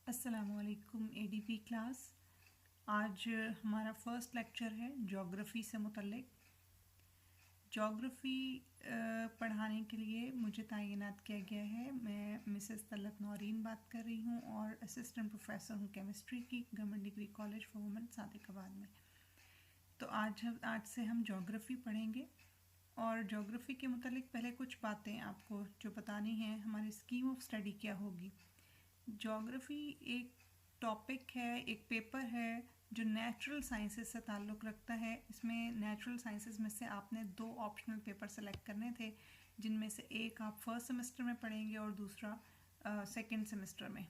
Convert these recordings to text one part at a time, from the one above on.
अस्सलामुअलैकुम ADP class. आज हमारा फर्स्ट लेक्चर है ज्योग्राफ़ी से मुतल्लिक। ज्योग्राफ़ी पढ़ाने के लिए मुझे तैनात किया गया है। मैं मिसेस तलत नौरीन बात कर रही हूँ और असिस्टेंट प्रोफेसर हूँ केमिस्ट्री की government degree college for women Sadiqabad में। तो आज से हम ज्योग्राफ़ी पढ़ेंगे और ज्योग्राफ़ी के मुतल्लिक पहले कुछ बातें आपको जो बतानी हैं। हमारी स्कीम ऑफ स्टडी क्या होगी। ज्योग्राफ़ी एक टॉपिक है, एक पेपर है जो नेचुरल साइंसेस से ताल्लुक़ रखता है। इसमें नेचुरल साइंसेस में से आपने 2 ऑप्शनल पेपर सेलेक्ट करने थे, जिनमें से एक आप फर्स्ट सेमेस्टर में पढ़ेंगे और दूसरा सेकंड सेमेस्टर में।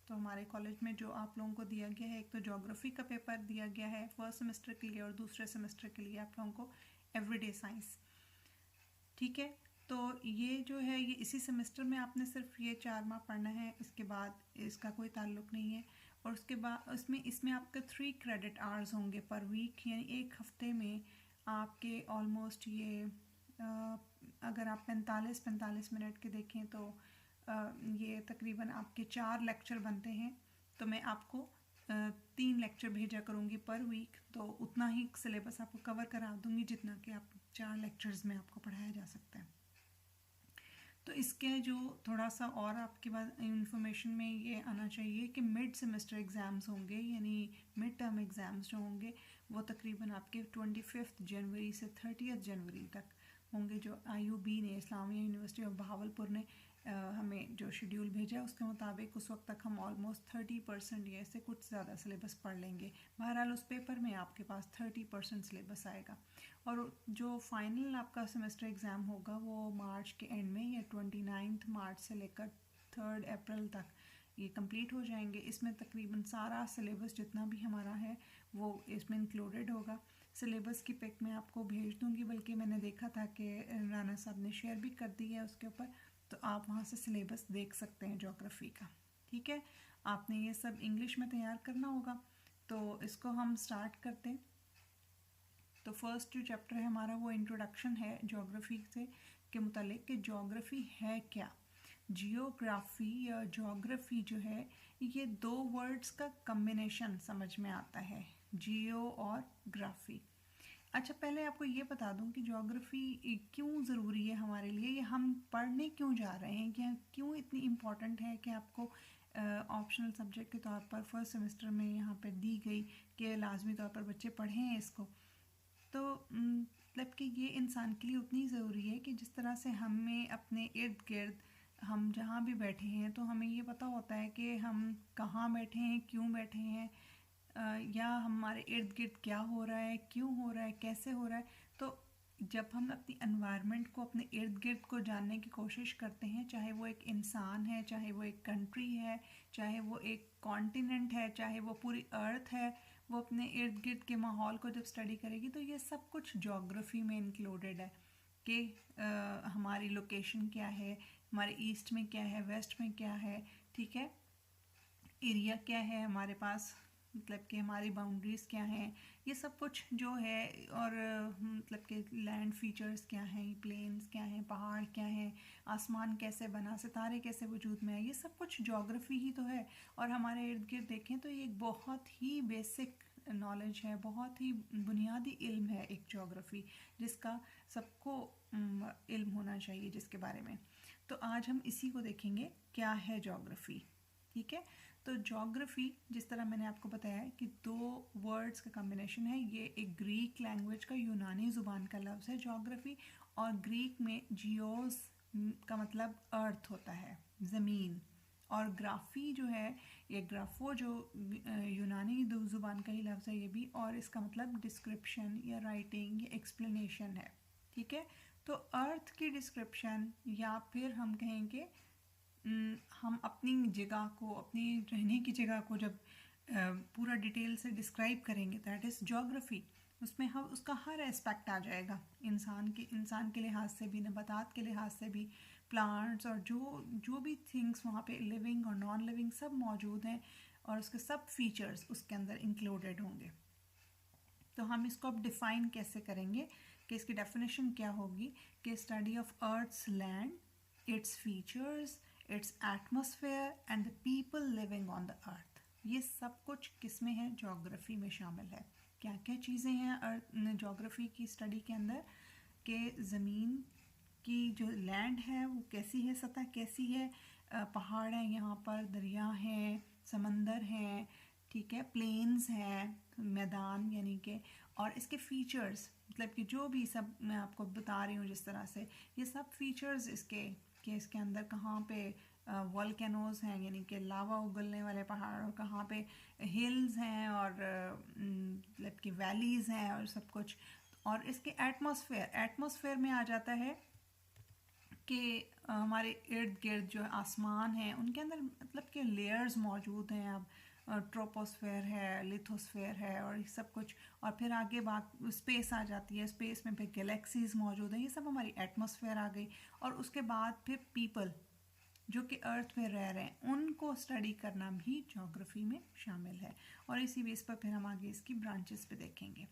तो हमारे कॉलेज में जो आप लोगों को दिया गया है, एक तो ज्योग्राफ़ी का पेपर दिया गया है फर्स्ट सेमेस्टर के लिए और दूसरे सेमेस्टर के लिए आप लोगों को एवरीडे साइंस। ठीक है, तो ये जो है ये इसी सेमेस्टर में आपने सिर्फ ये 4 माह पढ़ना है, इसके बाद इसका कोई ताल्लुक़ नहीं है। और उसके बाद इसमें आपके 3 क्रेडिट आवर्स होंगे पर वीक, यानी एक हफ्ते में आपके ऑलमोस्ट ये अगर आप 45 मिनट के देखें तो ये तकरीबन आपके 4 लेक्चर बनते हैं। तो मैं आपको 3 लेक्चर भेजा करूँगी पर वीक, तो उतना ही सिलेबस आपको कवर करा दूँगी जितना कि आप 4 लेक्चर्स में आपको पढ़ाया जा सकता है। तो इसके जो थोड़ा सा और आपके पास इंफॉर्मेशन में ये आना चाहिए कि मिड सेमेस्टर एग्ज़ाम्स होंगे, यानी मिड टर्म एग्ज़ाम्स जो होंगे वो तकरीबन आपके 25 जनवरी से 30 जनवरी तक होंगे। जो IUB ने, इस्लामिया यूनिवर्सिटी ऑफ बहावलपुर ने हमें जो शेड्यूल भेजा उसके मुताबिक उस वक्त तक हम ऑलमोस्ट 30% या ऐसे कुछ ज़्यादा सिलेबस पढ़ लेंगे। बहरहाल उस पेपर में आपके पास 30% सिलेबस आएगा और जो फाइनल आपका सेमेस्टर एग्ज़ाम होगा वो मार्च के एंड में या 29 मार्च से लेकर 3 अप्रैल तक ये कंप्लीट हो जाएंगे। इसमें तकरीबन सारा सिलेबस जितना भी हमारा है वो इसमें इंक्लूडेड होगा। सिलेबस की पिक मैं आपको भेज दूंगी, बल्कि मैंने देखा था कि राना साहब ने शेयर भी कर दी है उसके ऊपर, तो आप वहाँ से सिलेबस देख सकते हैं ज्योग्राफ़ी का। ठीक है, आपने ये सब इंग्लिश में तैयार करना होगा। तो इसको हम स्टार्ट करते हैं। तो फर्स्ट जो चैप्टर है हमारा वो इंट्रोडक्शन है ज्योग्राफ़ी से के मुतालिक कि ज्योग्राफ़ी है क्या। जियोग्राफी या ज्योग्राफी जो है ये 2 वर्ड्स का कम्बिनेशन समझ में आता है, जियो और ग्राफी। अच्छा, पहले आपको ये बता दूं कि ज्योग्राफी क्यों ज़रूरी है हमारे लिए, ये हम पढ़ने क्यों जा रहे हैं, क्या क्यों इतनी इम्पॉर्टेंट है कि आपको ऑप्शनल सब्जेक्ट के तौर पर फर्स्ट सेमेस्टर में यहाँ पर दी गई कि लाजमी तौर पर बच्चे पढ़ें इसको। तो मतलब कि ये इंसान के लिए उतनी ज़रूरी है कि जिस तरह से हमें अपने इर्द गिर्द हम जहाँ भी बैठे हैं तो हमें ये पता होता है कि हम कहाँ बैठे हैं, क्यों बैठे हैं, या हमारे इर्द गिर्द क्या हो रहा है, क्यों हो रहा है, कैसे हो रहा है। तो जब हम अपनी एनवायरनमेंट को, अपने इर्द गिर्द को जानने की कोशिश करते हैं, चाहे वो एक इंसान है, चाहे वो एक कंट्री है, चाहे वो एक कॉन्टिनेंट है, चाहे वो पूरी अर्थ है, वो अपने इर्द गिर्द के माहौल को जब स्टडी करेगी तो ये सब कुछ ज्योग्राफी में इंक्लूडेड है कि हमारी लोकेशन क्या है, हमारे ईस्ट में क्या है, वेस्ट में क्या है, ठीक है, एरिया क्या है हमारे पास, मतलब कि हमारी बाउंड्रीज़ क्या हैं, ये सब कुछ जो है। और मतलब कि लैंड फीचर्स क्या हैं, प्लेन्स क्या हैं, पहाड़ क्या हैं, आसमान कैसे बना, सितारे कैसे वजूद में आए, ये सब कुछ ज्योग्राफी ही तो है। और हमारे इर्द गिर्द देखें तो ये एक बहुत ही बेसिक नॉलेज है, बहुत ही बुनियादी इल्म है एक ज्योग्राफी, जिसका सबको इल्म होना चाहिए जिसके बारे में। तो आज हम इसी को देखेंगे, क्या है ज्योग्राफी। ठीक है, तो ज्योग्राफी जिस तरह मैंने आपको बताया है कि 2 वर्ड्स का कम्बिनेशन है। ये एक ग्रीक लैंग्वेज का, यूनानी ज़ुबान का लफ्ज़ है ज्योग्राफी, और ग्रीक में जियोस का मतलब अर्थ होता है, ज़मीन, और ग्राफी जो है ये ग्राफो जो यूनानी ज़ुबान का ही लफ्ज़ है ये भी, और इसका मतलब डिस्क्रिप्शन या राइटिंग या एक्सप्लेनेशन है। ठीक है, तो अर्थ की डिस्क्रिप्शन या फिर हम कहेंगे हम अपनी जगह को, अपनी रहने की जगह को जब पूरा डिटेल से डिस्क्राइब करेंगे, दैट इज़ ज्योग्राफी। उसमें हम उसका हर एस्पेक्ट आ जाएगा, इंसान के लिहाज से भी, नबातात के लिहाज से भी, प्लांट्स और जो भी थिंग्स वहाँ पे लिविंग और नॉन लिविंग सब मौजूद हैं, और उसके सब फीचर्स उसके अंदर इंक्लूडेड होंगे। तो हम इसको अब डिफ़ाइन कैसे करेंगे कि इसकी डेफिनेशन क्या होगी कि study of earth's land, its features, its atmosphere and the people living on the earth. ये सब कुछ किस में है? ज्योग्राफी में शामिल है। क्या क्या चीज़ें हैं अर्थ ज्योग्राफी की स्टडी के अंदर? कि ज़मीन की जो लैंड है वो कैसी है, सतह कैसी है, पहाड़ हैं यहाँ पर, दरिया हैं, समंदर हैं, ठीक है, प्लेन्स हैं, मैदान यानी कि, और इसके फीचर्स, मतलब कि जो भी सब मैं आपको बता रही हूँ जिस तरह से, ये सब फीचर्स इसके कि इसके अंदर कहाँ पे वॉल्केनोज हैं यानी कि लावा उगलने वाले पहाड़, और कहाँ पे हिल्स हैं और मतलब कि वैलीज़ हैं और सब कुछ। और इसके एटमॉस्फेयर में आ जाता है कि हमारे इर्द गिर्द जो आसमान है उनके अंदर मतलब कि लेयर्स मौजूद हैं। अब ट्रोपोस्फेयर है, लिथोस्फेयर है और ये सब कुछ, और फिर आगे बात स्पेस आ जाती है, स्पेस में फिर गैलेक्सीज मौजूद हैं, ये सब हमारी एटमॉस्फेयर आ गई। और उसके बाद फिर पीपल जो कि अर्थ में रह रहे हैं उनको स्टडी करना भी ज्योग्राफी में शामिल है, और इसी बेस पर फिर हम आगे इसकी ब्रांचेस पे देखेंगे।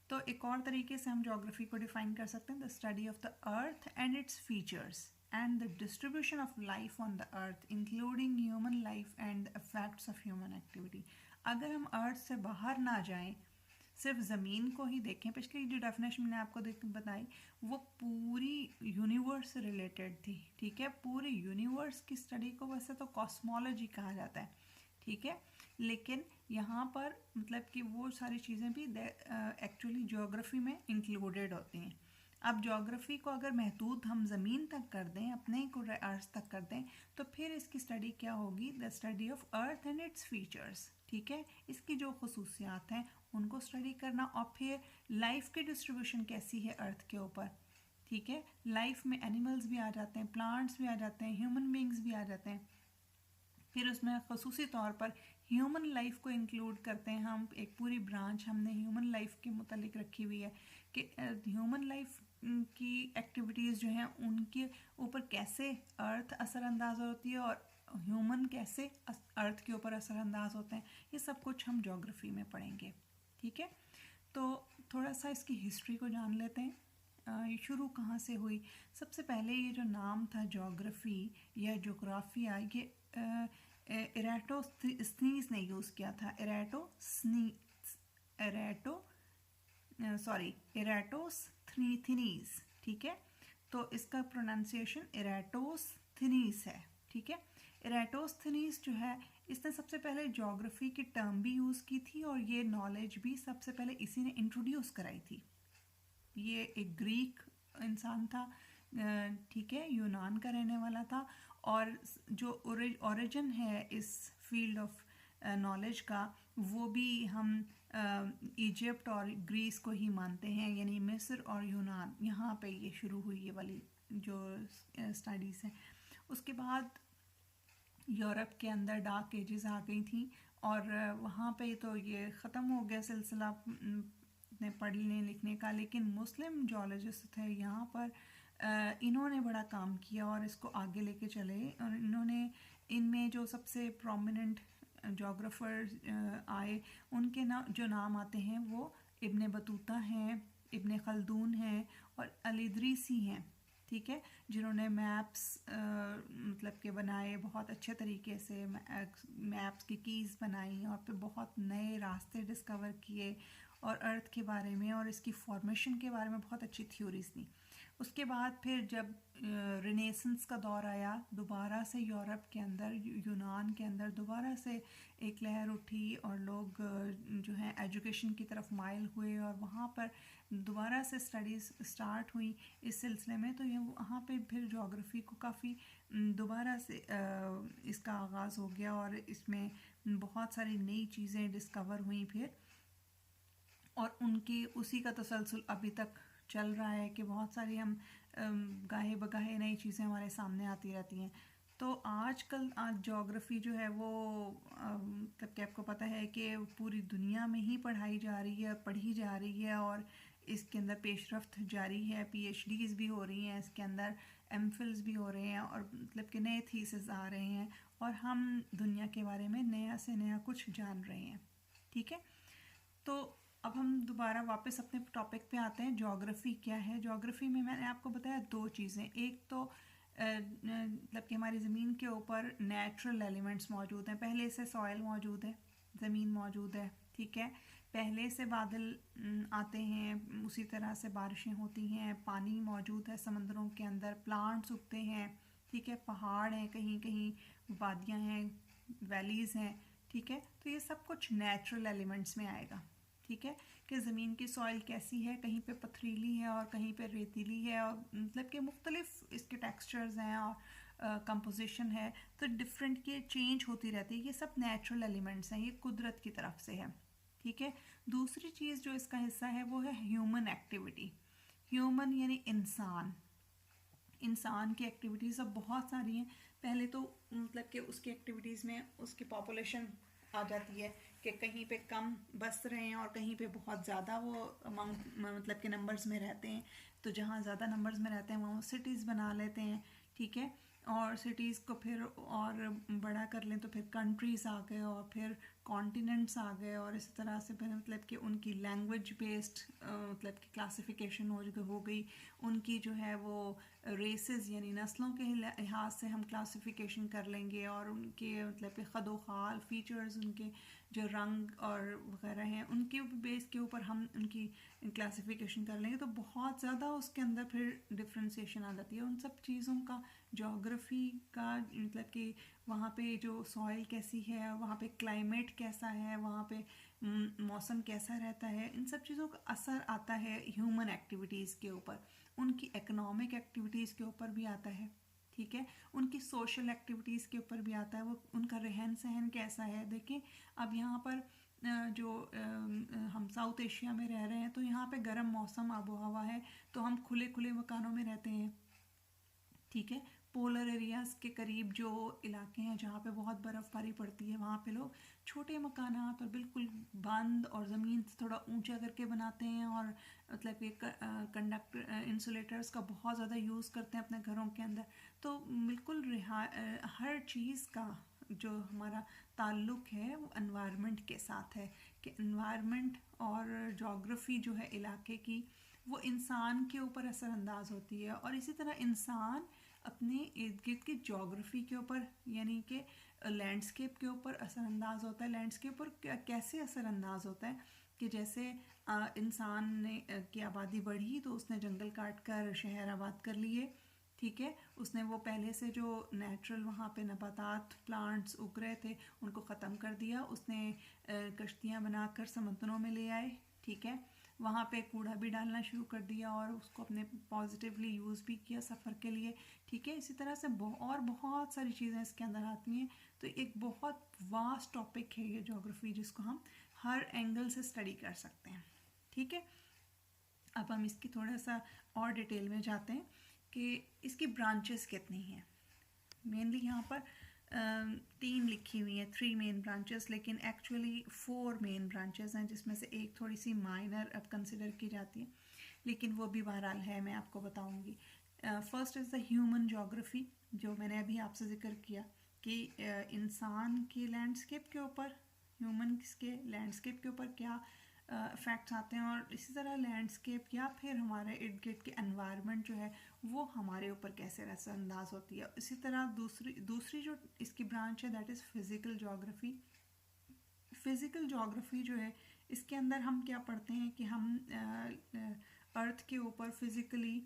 तो एक और तरीके से हम ज्योग्राफी को डिफाइन कर सकते हैं, the study of the earth and its features and the distribution of life on the earth including human life and the effects of human activity. अगर हम अर्थ से बाहर ना जाएं, सिर्फ ज़मीन को ही देखें, पिछली जो डेफिनेशन मैंने आपको बताई वो पूरी यूनिवर्स से रिलेटेड थी, ठीक है, पूरे यूनिवर्स की स्टडी को वैसे तो कॉस्मोलॉजी कहा जाता है, ठीक है, लेकिन यहाँ पर मतलब कि वो सारी चीज़ें भी एक्चुअली ज्योग्राफी में इंक्लूडेड होती हैं। अब ज्योग्राफी को अगर महदूद हम ज़मीन तक कर दें, अपने को अर्थ तक कर दें, तो फिर इसकी स्टडी क्या होगी? The study of earth and its features, ठीक है, इसकी जो खसूसियात हैं उनको स्टडी करना, और फिर लाइफ की डिस्ट्रीब्यूशन कैसी है अर्थ के ऊपर, ठीक है, लाइफ में एनिमल्स भी आ जाते हैं, प्लांट्स भी आ जाते हैं, ह्यूमन बींग्स भी आ जाते हैं। फिर उसमें खसूसी तौर पर ह्यूमन लाइफ को इंक्लूड करते हैं हम, एक पूरी ब्रांच हमने ह्यूमन लाइफ के मुतालिक रखी हुई है कि ह्यूमन लाइफ की एक्टिविटीज़ जो हैं उनके ऊपर कैसे अर्थ असरअंदाज होती है और ह्यूमन कैसे अर्थ के ऊपर असरअंदाज होते हैं, ये सब कुछ हम ज्योग्राफी में पढ़ेंगे, ठीक है। तो थोड़ा सा इसकी हिस्ट्री को जान लेते हैं, ये शुरू कहाँ से हुई। सबसे पहले ये जो नाम था ज्योग्राफी या जोग्राफिया, ये इराटोस्थनीज ने यूज़ किया था। इराटोस्थनीज, ठीक है, तो इसका प्रोनाउंसिएशन इराटोस्थनीज है, ठीक है। इराटोस्थनीज जो है इसने सबसे पहले ज्योग्राफी की टर्म भी यूज़ की थी, और ये नॉलेज भी सबसे पहले इसी ने इंट्रोड्यूस कराई थी। ये एक ग्रीक इंसान था, ठीक है, यूनान का रहने वाला था, और जो ओरिजिन है इस फील्ड ऑफ नॉलेज का वो भी हम इजिप्ट और ग्रीस को ही मानते हैं, यानी मिस्र और यूनान, यहाँ पे ये शुरू हुई ये वाली जो स्टडीज़ हैं। उसके बाद यूरोप के अंदर डार्क एजेस आ गई थी, और वहाँ पे तो ये ख़त्म हो गया सिलसिला पढ़ने लिखने का, लेकिन मुस्लिम जोलॉजिस्ट थे यहाँ पर, इन्होंने बड़ा काम किया और इसको आगे लेके चले, और इन्होंने इनमें जो सबसे प्रोमिनेंट जोग्राफर आए उनके जो नाम आते हैं वो इब्ने बतूता हैं, इब्ने खल्दून हैं और अल-इदरीसी हैं, ठीक है, जिन्होंने मैप्स मतलब के बनाए बहुत अच्छे तरीके से, मैप्स की कीज़ बनाई, और फिर बहुत नए रास्ते डिस्कवर किए और अर्थ के बारे में और इसकी फॉर्मेशन के बारे में बहुत अच्छी थ्योरीज दी। उसके बाद फिर जब रिनेसेंस का दौर आया, दोबारा से यूरोप के अंदर, यूनान के अंदर दोबारा से एक लहर उठी और लोग जो है एजुकेशन की तरफ माइल हुए, और वहाँ पर दोबारा से स्टडीज़ स्टार्ट हुई इस सिलसिले में। तो ये वहाँ पे फिर ज्योग्राफी को काफ़ी दोबारा से इसका आगाज़ हो गया, और इसमें बहुत सारी नई चीज़ें डिस्कवर हुई फिर, और उनकी उसी का तसलसल अभी तक चल रहा है कि बहुत सारी हम गाहे बगाहे नई चीज़ें हमारे सामने आती रहती हैं। तो आज ज्योग्राफी जो है वो मतलब कि आपको पता है कि पूरी दुनिया में ही पढ़ाई जा रही है, पढ़ी जा रही है, और इसके अंदर पेशरफ्त जारी है, PhDs भी हो रही हैं इसके अंदर, MPhils भी हो रहे हैं, और मतलब कि नए थीसिस आ रहे हैं, और हम दुनिया के बारे में नया से नया कुछ जान रहे हैं, ठीक है। तो अब हम दोबारा वापस अपने टॉपिक पे आते हैं, ज्योग्राफी क्या है। ज्योग्राफी में मैंने आपको बताया दो चीज़ें, एक तो मतलब कि हमारी ज़मीन के ऊपर नेचुरल एलिमेंट्स मौजूद हैं। पहले से सॉइल मौजूद है, ज़मीन मौजूद है, ठीक है। पहले से बादल आते हैं, उसी तरह से बारिशें होती हैं, पानी मौजूद है समंदरों के अंदर, प्लांट्स उगते हैं, ठीक है। पहाड़ हैं, कहीं कहीं वादियाँ हैं, वैलीज़ हैं, ठीक है। तो ये सब कुछ नेचुरल एलिमेंट्स में आएगा, ठीक है। कि ज़मीन की सॉइल कैसी है, कहीं पे पथरीली है और कहीं पे रेतीली है, और मतलब कि मुख्तलिफ इसके टेक्सचर्स हैं और कंपोजिशन है, तो डिफरेंट की चेंज होती रहती है। ये सब नेचुरल एलिमेंट्स हैं, ये कुदरत की तरफ से है, ठीक है। दूसरी चीज़ जो इसका हिस्सा है वो है ह्यूमन एक्टिविटी। ह्यूमन यानी इंसान, इंसान की एक्टिविटीज़ अब बहुत सारी हैं। पहले तो मतलब कि उसकी एक्टिविटीज़ में उसकी पॉपुलेशन आ जाती है कि कहीं पे कम बस रहे हैं और कहीं पे बहुत ज़्यादा वो अमाउंट मतलब के नंबर्स में रहते हैं। तो जहाँ ज़्यादा नंबर्स में रहते हैं वहाँ सिटीज़ बना लेते हैं, ठीक है। और सिटीज़ को फिर और बड़ा कर लें तो फिर कंट्रीज़ आ गए और फिर कॉन्टिनेंट्स आ गए, और इस तरह से फिर मतलब कि उनकी लैंग्वेज बेस्ड मतलब कि क्लासिफिकेशन हो गई। उनकी जो है वो रेसेस यानी नस्लों के लिहाज से हम क्लासिफिकेशन कर लेंगे, और उनके मतलब कि खदोखाल फीचर्स, उनके जो रंग और वगैरह हैं उनके बेस के ऊपर हम उनकी क्लासिफिकेशन कर लेंगे। तो बहुत ज़्यादा उसके अंदर फिर डिफ्रेंसिएशन आ जाती है उन सब चीज़ों का। जोग्राफ़ी का मतलब कि वहाँ पे जो सॉइल कैसी है, वहाँ पे क्लाइमेट कैसा है, वहाँ पे मौसम कैसा रहता है, इन सब चीज़ों का असर आता है ह्यूमन एक्टिविटीज़ के ऊपर। उनकी इकोनॉमिक एक्टिविटीज़ के ऊपर भी आता है, ठीक है। उनकी सोशल एक्टिविटीज़ के ऊपर भी आता है, वो उनका रहन सहन कैसा है। देखिए अब यहाँ पर जो हम साउथ एशिया में रह रहे हैं तो यहाँ पे गर्म मौसम आबो हवा है, तो हम खुले खुले मकानों में रहते हैं, ठीक है। पोलर एरियाज़ के करीब जो इलाके हैं जहाँ पे बहुत बर्फ़बारी पड़ती है वहाँ पे लोग छोटे मकानात और बिल्कुल बंद और ज़मीन से थोड़ा ऊंचा करके बनाते हैं, और मतलब कि कंडक्टर इंसुलेटर्स का बहुत ज़्यादा यूज़ करते हैं अपने घरों के अंदर। तो बिल्कुल हर चीज़ का जो हमारा ताल्लुक़ है वो एनवायरनमेंट के साथ है, कि एनवायरनमेंट और जोग्राफ़ी जो है इलाके की वो इंसान के ऊपर असरअंदाज होती है। और इसी तरह इंसान अपने इर्द गिर्द की जोग्राफ़ी के ऊपर यानी कि लैंडस्केप के ऊपर असरअंदाज होता है। लैंडस्केप पर कैसे असरअंदाज होता है कि जैसे इंसान ने की आबादी बढ़ी तो उसने जंगल काट कर शहर आबाद कर लिए, ठीक है। उसने वो पहले से जो नेचुरल वहाँ पे नबातात प्लांट्स उग रहे थे उनको ख़त्म कर दिया। उसने कश्तियाँ बनाकर समुद्रों में ले आए, ठीक है। वहाँ पे कूड़ा भी डालना शुरू कर दिया और उसको अपने पॉजिटिवली यूज़ भी किया सफ़र के लिए, ठीक है। इसी तरह से और बहुत सारी चीज़ें इसके अंदर आती हैं। तो एक बहुत वास्ट टॉपिक है ये जोग्राफ़ी, जिसको हम हर एंगल से स्टडी कर सकते हैं, ठीक है। अब हम इसकी थोड़ा सा और डिटेल में जाते हैं कि इसकी ब्रांचेस कितनी हैं। मेनली यहाँ पर 3 लिखी हुई हैं, 3 मेन ब्रांचेस, लेकिन एक्चुअली 4 मेन ब्रांचेस हैं, जिसमें से एक थोड़ी सी माइनर अब कंसिडर की जाती है, लेकिन वो भी बहरहाल है, मैं आपको बताऊंगी। First is the human geography, जो मैंने अभी आपसे जिक्र किया कि इंसान की लैंडस्केप के ऊपर, ह्यूमन के लैंडस्केप के ऊपर क्या इफ़ेक्ट्स आते हैं, और इसी तरह लैंडस्केप या फिर हमारे इर्द गिर्द के एनवायरनमेंट जो है वो हमारे ऊपर कैसे असरअंदाज होती है। इसी तरह दूसरी जो इसकी ब्रांच है that is physical geography. Physical geography जो है इसके अंदर हम क्या पढ़ते हैं कि हम अर्थ के ऊपर फ़िज़िकली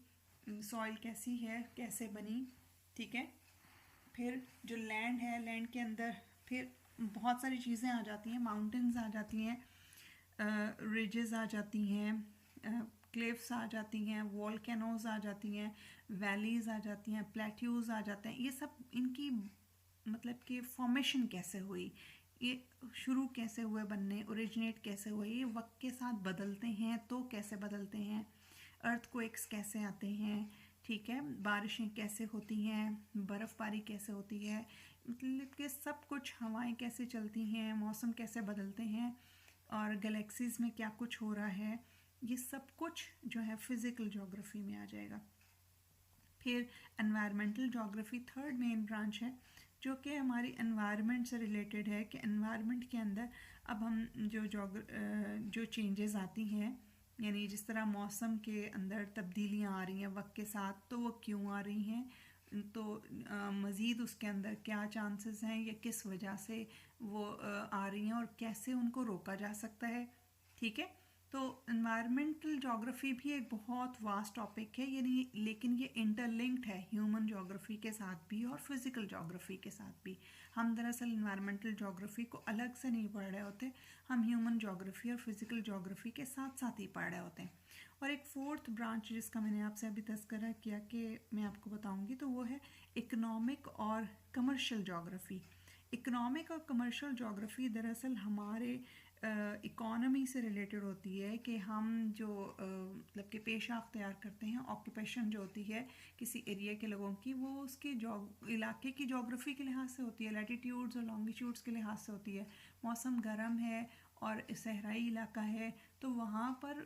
सॉइल कैसी है, कैसे बनी, ठीक है। फिर जो लैंड है, लैंड के अंदर फिर बहुत सारी चीज़ें आ जाती हैं, माउंटेन्स आ जाती हैं, रिजेस आ जाती हैं, क्लिफ्स आ जाती हैं, वॉल्केनोज आ जाती हैं, वैलीज़ आ जाती हैं, प्लेट्यूज़ आ जाते हैं। ये सब इनकी मतलब कि फॉर्मेशन कैसे हुई, ये शुरू कैसे हुए बनने, ओरिजिनेट कैसे हुए, ये वक्त के साथ बदलते हैं तो कैसे बदलते हैं, अर्थक्वेक्स कैसे आते हैं, ठीक है, बारिशें कैसे होती हैं, बर्फ़बारी कैसे होती है, मतलब कि सब कुछ, हवाएं कैसे चलती हैं, मौसम कैसे बदलते हैं, और गैलेक्सीज़ में क्या कुछ हो रहा है, ये सब कुछ जो है फ़िज़िकल जोग्राफ़ी में आ जाएगा। फिर environmental geography third main branch है, जो कि हमारी एनवायरनमेंट से रिलेटेड है, कि एनवायरनमेंट के अंदर अब हम जो चेंजेस आती हैं, यानी जिस तरह मौसम के अंदर तब्दीलियाँ आ रही हैं वक्त के साथ, तो वो क्यों आ रही हैं, तो मज़ीद उसके अंदर क्या चांसेस हैं या किस वजह से वो आ रही हैं और कैसे उनको रोका जा सकता है। ठीक है, तो इन्वायरमेंटल जोग्राफ़ी भी एक बहुत वास्ट टॉपिक है, यानी लेकिन ये इंटरलिंक्ड है ह्यूमन जोग्राफ़ी के साथ भी और फिज़िकल जोग्राफ़ी के साथ भी। हम दरअसल इन्वायरमेंटल जोग्राफ़ी को अलग से नहीं पढ़ रहे होते, हम ह्यूमन जोग्राफ़ी और फिज़िकल जोग्राफ़ी के साथ साथ ही पढ़ रहे होते हैं। और एक फोर्थ ब्रांच जिसका मैंने आपसे अभी तस्करा किया कि मैं आपको बताऊंगी, तो वो है इकोनॉमिक और कमर्शियल जोग्राफ़ी। इकोनॉमिक और कमर्शियल जोग्राफ़ी दरअसल हमारे इकोनॉमी से रिलेटेड होती है कि हम जो मतलब कि पेशा अख्तियार करते हैं, ऑक्यूपेशन जो होती है किसी एरिया के लोगों की, वो उसके इलाके की जोग्राफ़ी के लिहाज से होती है, लैटिट्यूड्स और लॉन्गिट्यूड्स के लिहाज से होती है। मौसम गर्म है और सहराई इलाका है, तो वहाँ पर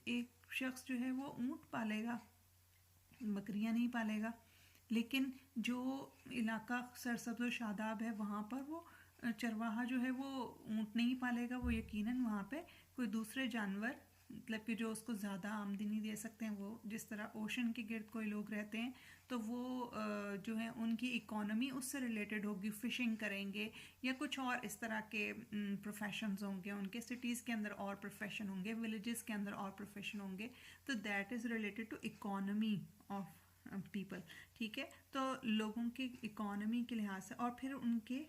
एक शख्स जो है वो ऊँट पालेगा, बकरियाँ नहीं पालेगा। लेकिन जो इलाका सरसब्ज़ और शादाब है वहाँ पर वो चरवाहा जो है वो ऊँट नहीं पालेगा, वो यकीनन वहाँ पे कोई दूसरे जानवर मतलब कि जो उसको ज़्यादा आमदनी दे सकते हैं, वो जिस तरह ओशन के गिर्द कोई लोग रहते हैं तो वो जो है उनकी इकोनॉमी उससे रिलेटेड होगी, फ़िशिंग करेंगे या कुछ और इस तरह के प्रोफेशंस होंगे उनके। सिटीज़ के अंदर और प्रोफेशन होंगे, विलेजेस के अंदर और प्रोफेशन होंगे, तो that is related to economy of people. ठीक है, तो लोगों की इकोनॉमी के लिहाज से, और फिर उनके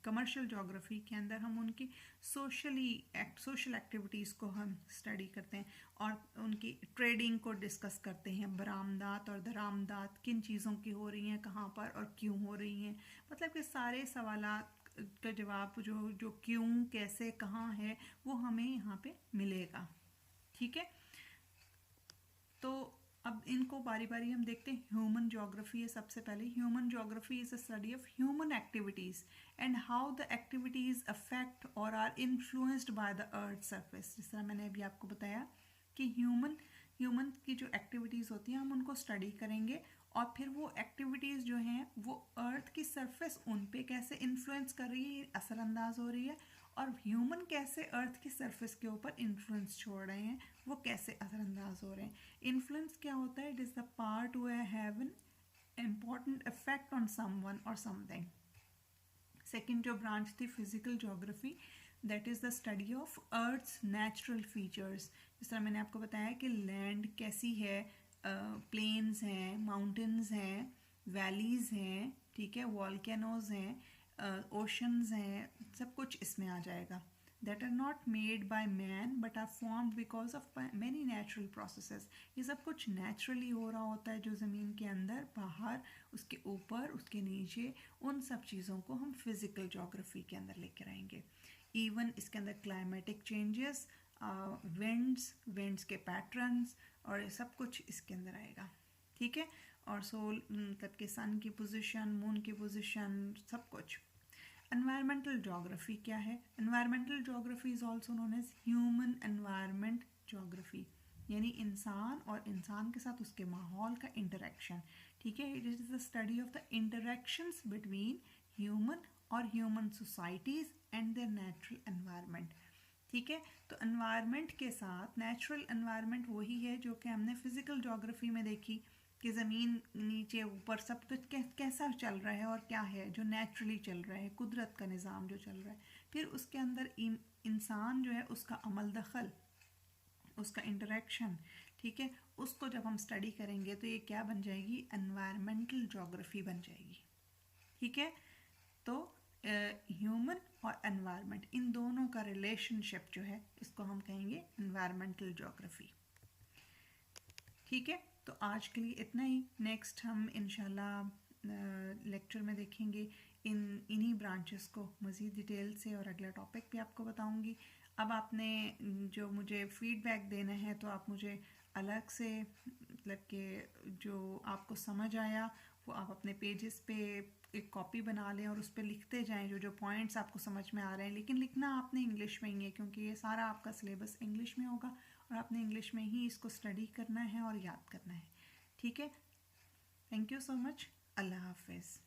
कमर्शियल जोग्राफ़ी के अंदर हम उनकी सोशल एक्टिविटीज़ को हम स्टडी करते हैं और उनकी ट्रेडिंग को डिस्कस करते हैं। बरामदात और दरामदात किन चीज़ों की हो रही हैं, कहाँ पर और क्यों हो रही हैं, मतलब कि सारे सवालात का जवाब जो क्यों, कैसे, कहाँ है, वो हमें यहाँ पे मिलेगा। ठीक है, तो अब इनको बारी बारी हम देखते हैं। ह्यूमन जोग्राफी है सबसे पहले। Human geography is a study of human activities and how the activities affect और are influenced by the earth surface. जिस तरह मैंने अभी आपको बताया कि ह्यूमन की जो एक्टिविटीज़ होती हैं हम उनको स्टडी करेंगे और फिर वो एक्टिविटीज़ जो हैं वो अर्थ की सरफेस उन पे कैसे इन्फ्लुएंस कर रही है, असरअंदाज हो रही है, और ह्यूमन कैसे अर्थ की सरफेस के ऊपर इन्फ्लुएंस छोड़ रहे हैं, वो कैसे असरअंदाज हो रहे हैं। इन्फ्लुएंस क्या होता है? It is the part we have an important effect on someone और समथिंग। सेकेंड जो ब्रांच थी physical geography, that is the study of earth's natural features. जिस तरह मैंने आपको बताया कि लैंड कैसी है, प्लेन्स हैं, माउंटेन्स हैं, वैलीज़ हैं, ठीक है, वॉल्केनोज हैं, ओशंस हैं, सब कुछ इसमें आ जाएगा। That are not made by man but are formed because of many natural processes. ये सब कुछ नेचुरली हो रहा होता है, जो ज़मीन के अंदर, बाहर, उसके ऊपर, उसके नीचे, उन सब चीज़ों को हम फिज़िकल जोग्राफी के अंदर लेकर आएंगे। इवन इसके अंदर क्लाइमेटिक चेंजेस, विंड्स के पैटर्न्स और ये सब कुछ इसके अंदर आएगा। ठीक है, और सोल मतलब के सन की पोजीशन, मून की पोजीशन, सब कुछ। एनवायरमेंटल जोग्राफी क्या है? Environmental geography is also known as human environment geography, यानी इंसान और इंसान के साथ उसके माहौल का इंटरेक्शन। ठीक है, it is the study of the interactions between human और human societies and their natural environment. ठीक है, तो एनवायरनमेंट के साथ नेचुरल एनवायरनमेंट वही है जो कि हमने फिज़िकल जोग्राफी में देखी कि ज़मीन, नीचे, ऊपर सब कुछ कैसा चल रहा है और क्या है जो नेचुरली चल रहा है, कुदरत का निज़ाम जो चल रहा है। फिर उसके अंदर इंसान जो है उसका अमल दखल, उसका इंटरेक्शन, ठीक है, उसको जब हम स्टडी करेंगे तो ये क्या बन जाएगी? एनवायरमेंटल जोग्राफी बन जाएगी। ठीक है, तो ह्यूमन और एनवायरनमेंट, इन दोनों का रिलेशनशिप जो है इसको हम कहेंगे एनवायरमेंटल जोग्राफी। ठीक है, तो आज के लिए इतना ही। नेक्स्ट हम इंशाल्लाह लेक्चर में देखेंगे इन्हीं ब्रांचेस को मज़ीद डिटेल से, और अगला टॉपिक भी आपको बताऊंगी। अब आपने जो मुझे फ़ीडबैक देना है तो आप मुझे अलग से मतलब कि जो आपको समझ आया वो आप अपने पेजेस पे एक कॉपी बना लें और उस पर लिखते जाएं जो पॉइंट्स आपको समझ में आ रहे हैं। लेकिन लिखना आपने इंग्लिश में ही है, क्योंकि ये सारा आपका सिलेबस इंग्लिश में होगा और आपने इंग्लिश में ही इसको स्टडी करना है और याद करना है। ठीक है, थैंक यू सो मच, अल्लाह हाफिज़।